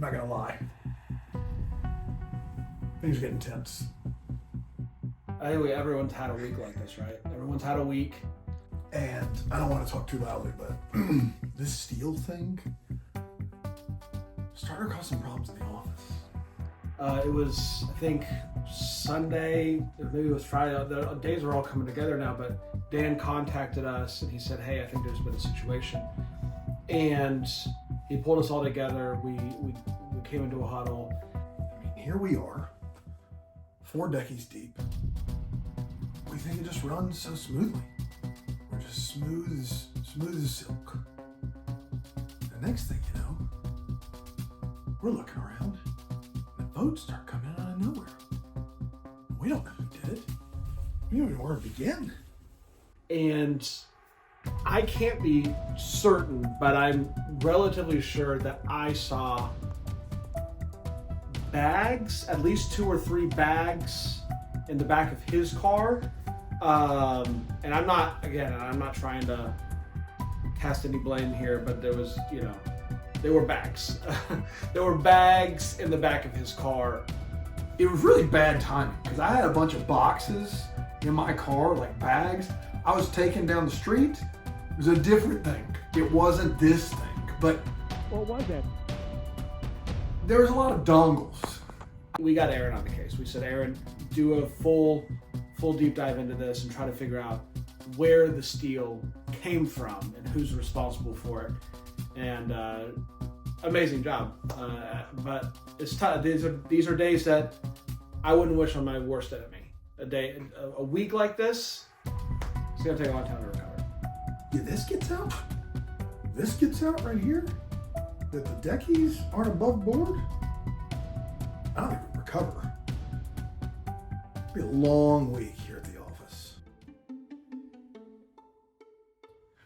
not gonna lie. Things are getting tense. I think everyone's had a week like this, right? Everyone's had a week. And I don't want to talk too loudly, but this steel thing started to cause some problems in the office. It was, I think, Sunday, or maybe it was Friday. The days are all coming together now, but Dan contacted us and he said, hey, I think there's been a situation. And he pulled us all together. We came into a huddle. I mean, here we are, 4 Deckies deep. We think it just runs so smoothly. We're just smooth as silk. The next thing you know, we're looking around, and the votes start coming out of nowhere. We don't know who did it. We don't even know where to begin. And I can't be certain, but I'm relatively sure that I saw bags, at least 2 or 3 bags in the back of his car. And I'm not trying to cast any blame here, but there was, there were bags. There were bags in the back of his car. It was really bad timing because I had a bunch of boxes in my car, like bags. I was taking down the street. It was a different thing. It wasn't this thing, but What was it? there was a lot of dongles. We got Aaron on the case. We said, Aaron, do a full deep dive into this and try to figure out where the steel came from and who's responsible for it. And amazing job. But it's tough. These are days that I wouldn't wish on my worst enemy. A week like this, it's gonna take a long time to recover. Yeah, this gets out. This gets out right here. That the Deckies aren't above board. I don't think we recover. It'll be a long week here at the office.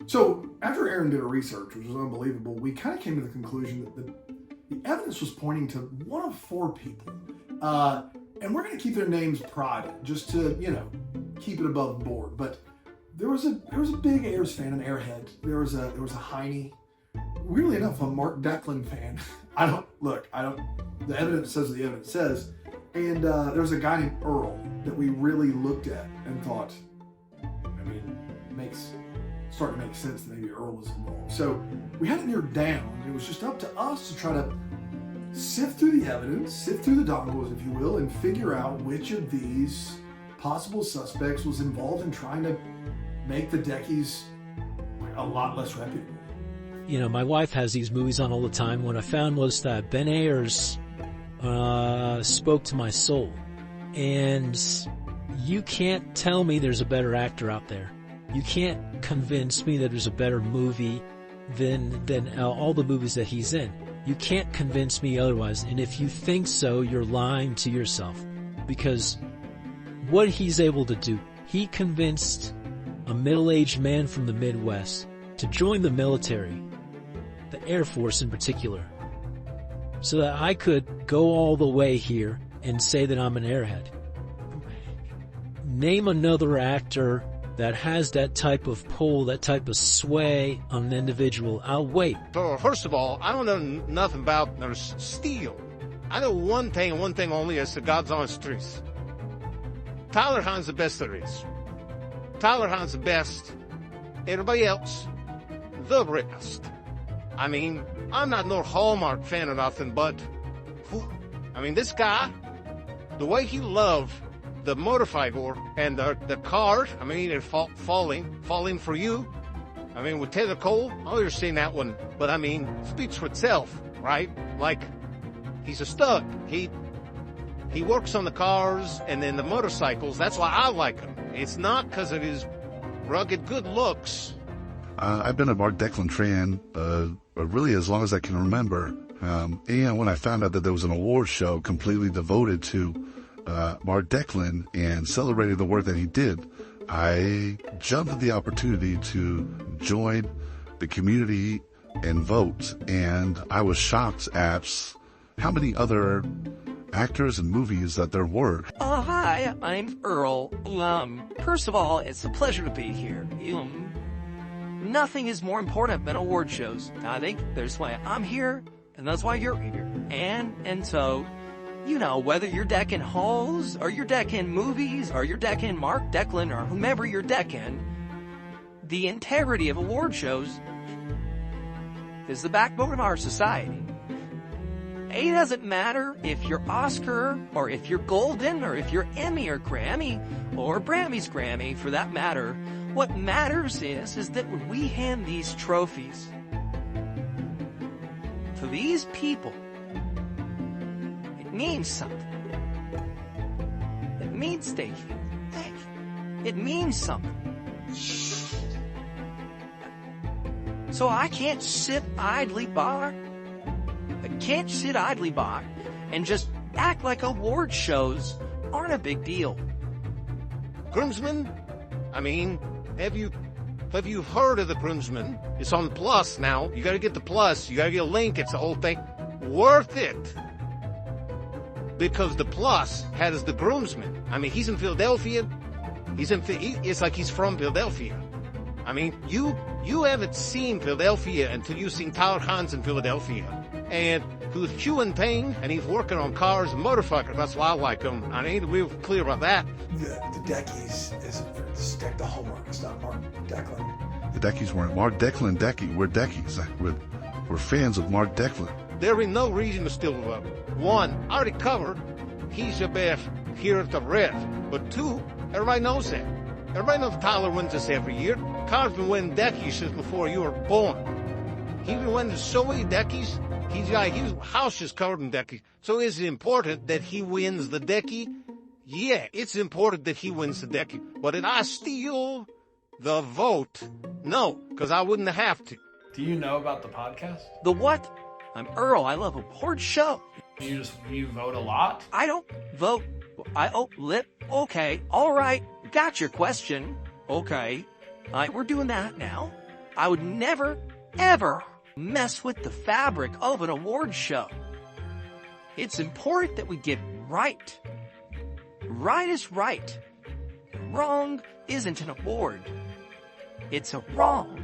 So after Aaron did a research, which was unbelievable, we kind of came to the conclusion that the evidence was pointing to one of 4 people. And we're going to keep their names private just to, keep it above board. But there was a big Ayers fan, an Airhead. There was a Heine. Weirdly enough, a Mark Declan fan. The evidence says what the evidence says. And there was a guy named Earl that we really looked at and thought, starting to make sense that maybe Earl was involved. So we had it narrowed down. It was just up to us to try to sift through the evidence, sift through the dongles, if you will, and figure out which of these possible suspects was involved in trying to make the Deckies a lot less reputable. My wife has these movies on all the time. What I found was that Ben Ayers spoke to my soul. And you can't tell me there's a better actor out there. You can't convince me that there's a better movie than all the movies that he's in. You can't convince me otherwise. And if you think so, you're lying to yourself. Because what he's able to do, he convinced a middle-aged man from the Midwest to join the military, the Air Force in particular, so that I could go all the way here and say that I'm an airhead. Name another actor that has that type of pull, that type of sway on an individual. I'll wait. So first of all, I don't know nothing about there's steel. I know one thing and one thing only, is the God's honest truth. Tyler Hahn's the best there is. Tyler Hahn's the best. Everybody else, the rest. I'm not no Hallmark fan or nothing, but this guy, the way he loved the motorcycle and the car, they're falling for you. With Taylor Cole, I've never seen that one, but speaks for itself, right? Like, he's a stud. He works on the cars and then the motorcycles. That's why I like him. It's not because of his rugged good looks. I've been a Mark Declan fan really as long as I can remember. And when I found out that there was an award show completely devoted to Mark Declan and celebrating the work that he did, I jumped at the opportunity to join the community and vote. And I was shocked at how many other actors and movies that there were. Hi, I'm Earl. First of all, it's a pleasure to be here. Nothing is more important than award shows. I think that's why I'm here, and that's why you're here. And so, you know, whether you're decking holes, or you're decking movies, or you're decking Mark Declan, or whomever you're decking, the integrity of award shows is the backbone of our society. It doesn't matter if you're Oscar, or if you're Golden, or if you're Emmy or Grammy, or Brammy's Grammy for that matter. What matters is that when we hand these trophies to these people, it means something. It means thank you. It means something. So I can't sit idly by. I can't sit idly by and just act like award shows aren't a big deal. Groomsmen? I mean, have you heard of the groomsmen? It's on Plus now. You gotta get the Plus. You gotta get a link. It's the whole thing. Worth it. Because the Plus has the groomsmen. I mean, he's in Philadelphia. It's like he's from Philadelphia. I mean, you haven't seen Philadelphia until you've seen Tyler Hans in Philadelphia. And who's chewing thing, and he's working on cars and motorcycles. That's why I like him. I need to be clear about that. The Deckies isn't for Deck the Hallmark. It's not Mark Declan. The Deckies weren't. Mark Declan, Decky. We're Deckies. We're fans of Mark Declan. There ain't no reason to still love him. One, I already covered, he's the best here at the Red. But two, everybody knows that. Everybody knows Tyler wins this every year. Tyler's been winning Deckies since before you were born. He's been winning so many Deckies. His house is covered in Deckies. So is it important that he wins the Decky? Yeah, it's important that he wins the Decky. But did I steal the vote? No, because I wouldn't have to. Do you know about the podcast? The what? I'm Earl. I love award show. You vote a lot? I don't vote. Okay. All right. Got your question. Okay. We're doing that now. I would never, ever mess with the fabric of an award show. It's important that we get right. Right is right. Wrong isn't an award. It's a wrong.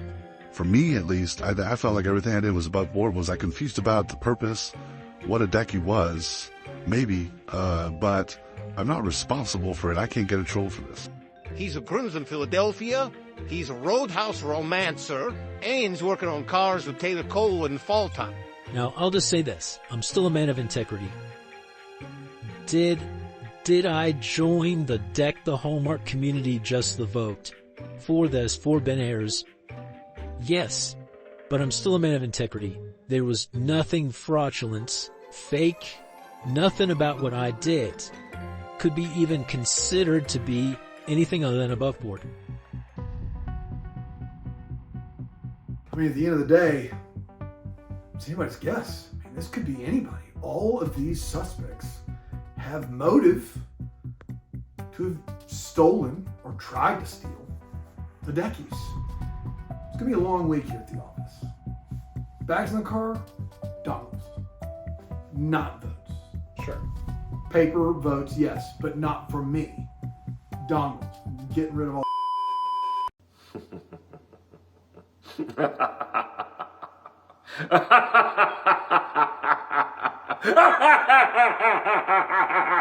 For me, at least, I felt like everything I did was above board. Was I confused about the purpose, what a Decky was? Maybe, but I'm not responsible for it. I can't get a troll for this. He's a groomsman Philadelphia. He's a roadhouse romancer. And he's working on cars with Taylor Cole in fall time. Now, I'll just say this. I'm still a man of integrity. Did I join the Deck the Hallmark community just the vote for this, for Ben Ayers? Yes, but I'm still a man of integrity. There was nothing fraudulent, fake, nothing about what I did could be even considered to be anything other than above board. I mean, at the end of the day, it's anybody's guess. I mean, this could be anybody. All of these suspects have motive to have stolen or tried to steal the Deckies. It's going to be a long week here at the office. Bags in the car, Donald's. Not votes. Sure. Paper votes, yes, but not from me. Donald's. Getting rid of all Ha ha ha ha ha!